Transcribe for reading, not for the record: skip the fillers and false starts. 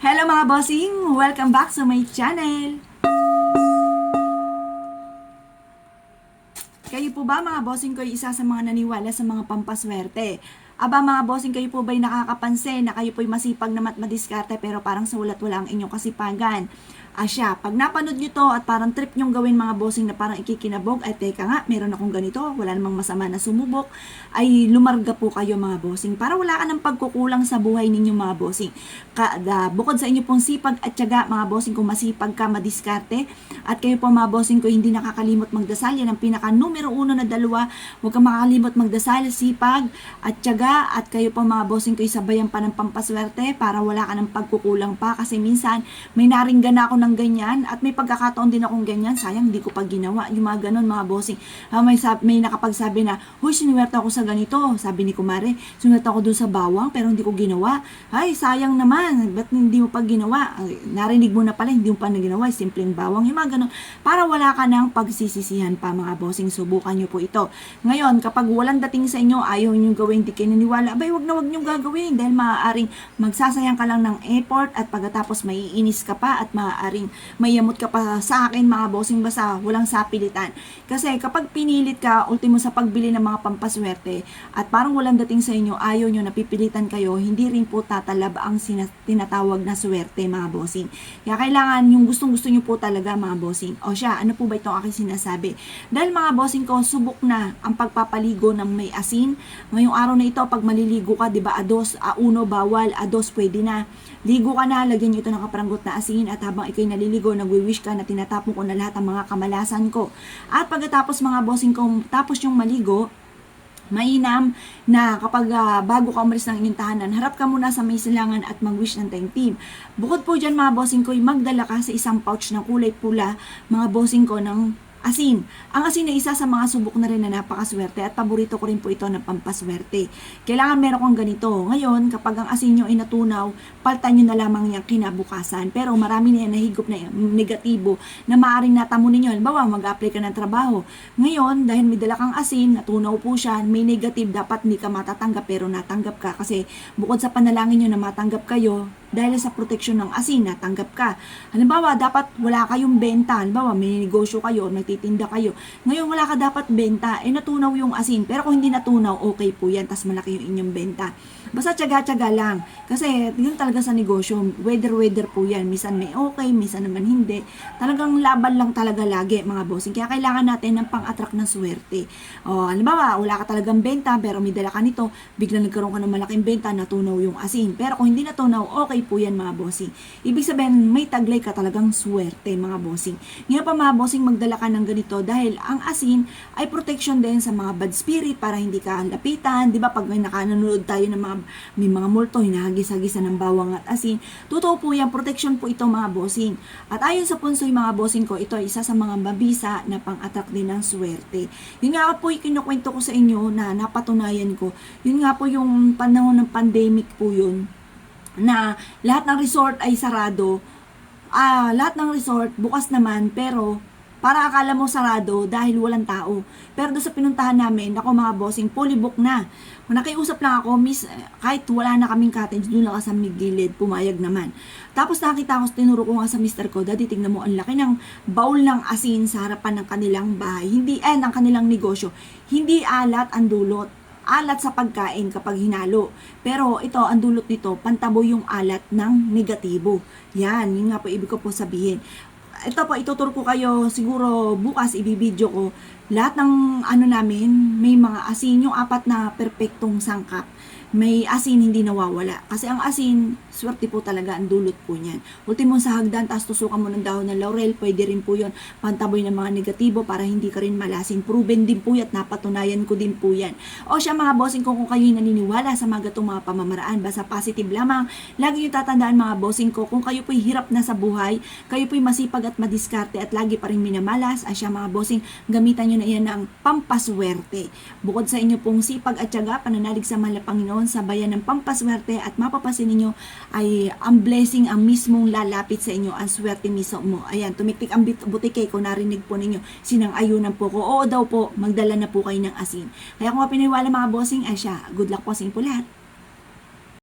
Hello mga bossing! Welcome back sa my channel! Kayo po ba mga bossing ko ay isa sa mga naniwala sa mga pampaswerte? Aba mga bossing, kayo po ba'y nakakapansin na kayo po'y masipag na madiskarte pero parang sa wala ang inyong kasipagan? Asya, pag napanood nyo to at parang trip nyong gawin mga bossing na parang ikikinabog, ay teka nga, meron akong ganito, wala namang masama na sumubok, ay lumarga po kayo mga bossing para wala ka ng pagkukulang sa buhay ninyo mga bossing. Bukod sa inyo pong sipag at tiyaga mga bossing, kung masipag ka madiskarte at kayo po mga bossing ko hindi nakakalimot magdasal, yan ang pinaka numero uno na dalawa, huwag kang makakalimot magdasal, sipag at tiyaga, at kayo po mga bossing ko isabayan pa ng pampaswerte para wala ka ng pagkukulang pa, kasi minsan may naringgan na ako ng ganyan at may pagkakataon din akong ganyan, sayang hindi ko pa ginawa, yung mga ganun mga bossing. May nakapagsabi na, huy, sinuwerte ako sa ganito, sabi ni kumare, sinuwerte ako dun sa bawang pero hindi ko ginawa, ay sayang naman, ba't hindi mo pa ginawa? Narinig mo na pala, hindi mo pa na ginawa, simpleng bawang, yung mga ganun, para wala ka ng pagsisisihan pa mga bossing. Subukan nyo po ito. Ngayon, kapag walang dating sa inyo, ayaw nyo gawin, di kayo naniwala, abay, wag nyo gagawin dahil maaaring magsasayang ka lang ng effort at pagkatapos maiinis ka pa at maaaring mayamot ka pa sa akin mga bossing, basta walang sapilitan. Kasi kapag pinilit ka, ultimo sa pagbili ng mga pampaswerte at parang walang dating sa inyo, ayaw nyo, napipilitan kayo, hindi rin po tatalab ang tinatawag na swerte mga bossing. Kaya kailangan yung gustong-gusto nyo po talaga mga bossing. O siya, ano po ba itong aking sinasabi? Dahil mga bossing ko, subok na ang pagpapaligo ng may asin. Ngayong araw na ito, pag maliligo ka, di ba, uno bawal, ados pwede na. Ligo ka na, lagyan nyo ito ng kaparanggot na asin at habang ikay naliligo, nagwi-wish ka na tinatapon ko na lahat ang mga kamalasan ko. At pagkatapos mga bossing ko, tapos yung maligo, mainam na kapag bago ka umalis ng inyong tahanan, harap ka muna sa may silangan at mag-wish ng taimtim. Bukod po dyan mga bossing ko, magdala ka sa isang pouch ng kulay pula, mga bossing ko, ng asin. Ang asin ay isa sa mga subok na rin na napakaswerte at paborito ko rin po ito ng pampaswerte. Kailangan meron kang ganito. Ngayon, kapag ang asin nyo ay natunaw, paltan nyo na lamang yung kinabukasan. Pero marami na yan nahigop na negatibo na maaaring natamo ninyo. Halimbawa, mag-apply ka ng trabaho. Ngayon, dahil may dala kang asin, natunaw po siya, may negative, dapat hindi ka matatanggap pero natanggap ka. Kasi bukod sa panalangin nyo na matanggap kayo, dahil sa proteksyon ng asin, natanggap ka. Halimbawa, dapat wala kayong benta. Halimbawa, may negosyo kayo, nagtitinda kayo. Ngayon, wala ka dapat benta. Natunaw yung asin. Pero kung hindi natunaw, okay po yan. Tas malaki yung inyong benta. Basta tiyaga-tiyaga lang. Kasi, yun talaga sa negosyo. Weather po yan. Minsan may okay, minsan naman hindi. Talagang laban lang talaga lagi, mga bossing. Kaya kailangan natin ng pang-attract ng swerte. O, halimbawa, wala ka talagang benta, pero may dala ka nito, biglang nagkaroon ka ng malaking benta, natunaw yung asin. Pero kung hindi natunaw, okay po yan mga bossing. Ibig sabihin, may taglay ka talagang swerte mga bossing. Ngayon pa mga bossing, magdala ka ng ganito dahil ang asin ay protection din sa mga bad spirit para hindi ka lapitan. Di ba pag may nanonood tayo ng may mga multo, hinahagis-hagisa ng bawang at asin. Totoo po yan, protection po ito mga bossing. At ayon sa punsoy mga bossing ko, ito ay isa sa mga mabisa na pang-attract din ng swerte. Yun nga po yung kinukwento ko sa inyo na napatunayan ko. Yun nga po yung panahon ng pandemic po yun, na lahat ng resort ay sarado. Lahat ng resort bukas naman, pero para akala mo sarado dahil walang tao. Pero doon sa pinuntahan namin, ako mga bossing, fully book na. Nakiusap lang ako, miss, kahit wala na kaming cottage, doon lang sa gilid, pumayag naman. Tapos nakita ko, tinuro ko nga sa mister ko, Daddy, tingnan mo, ang laki ng bowl ng asin sa harapan ng kanilang bahay. ng kanilang negosyo. Hindi alat ang dulot. Alat sa pagkain kapag hinalo. Pero ito, ang dulot nito, pantabo yung alat ng negatibo. Yan, yun nga po ibig ko po sabihin. Ito po, ituturo ko kayo, siguro bukas ibibideo ko, lahat ng namin, may mga asin, yung 4 na perpektong sangkap. May asin hindi nawawala. Kasi ang asin, swerte po talaga ang dulot po niyan. Ultimo sa hagdan, tapos tusukan mo ng dahon ng laurel, pwede rin po yun, pantaboy ng mga negatibo para hindi ka rin malasin. Proven din po yan, napatunayan ko din po yan. O siya mga bossing ko, kung kayo'y naniniwala sa mga gatong mga pamamaraan, basta positive lamang, lagi nyo tatandaan mga bossing ko, kung kayo po'y hirap na sa buhay, kayo po'y masipag at madiskarte at lagi pa rin minamalas, siya mga bossing, gamitan nyo na yan ng pampaswerte. Bukod sa inyo pong sipag at tiyaga, pananalig sa mahal na Panginoon, sa bayan ng pampaswerte at mapapasin ninyo ay ang blessing ang mismong lalapit sa inyo, ang swerte mismo. Ayan, tumiktik ang butike ko, narinig po ninyo, sinang-ayunan po ko. Oo daw po, magdala na po kayo ng asin. Kaya kung pinaniwala mga bossing, ay siya, good luck po sa inyo po lahat.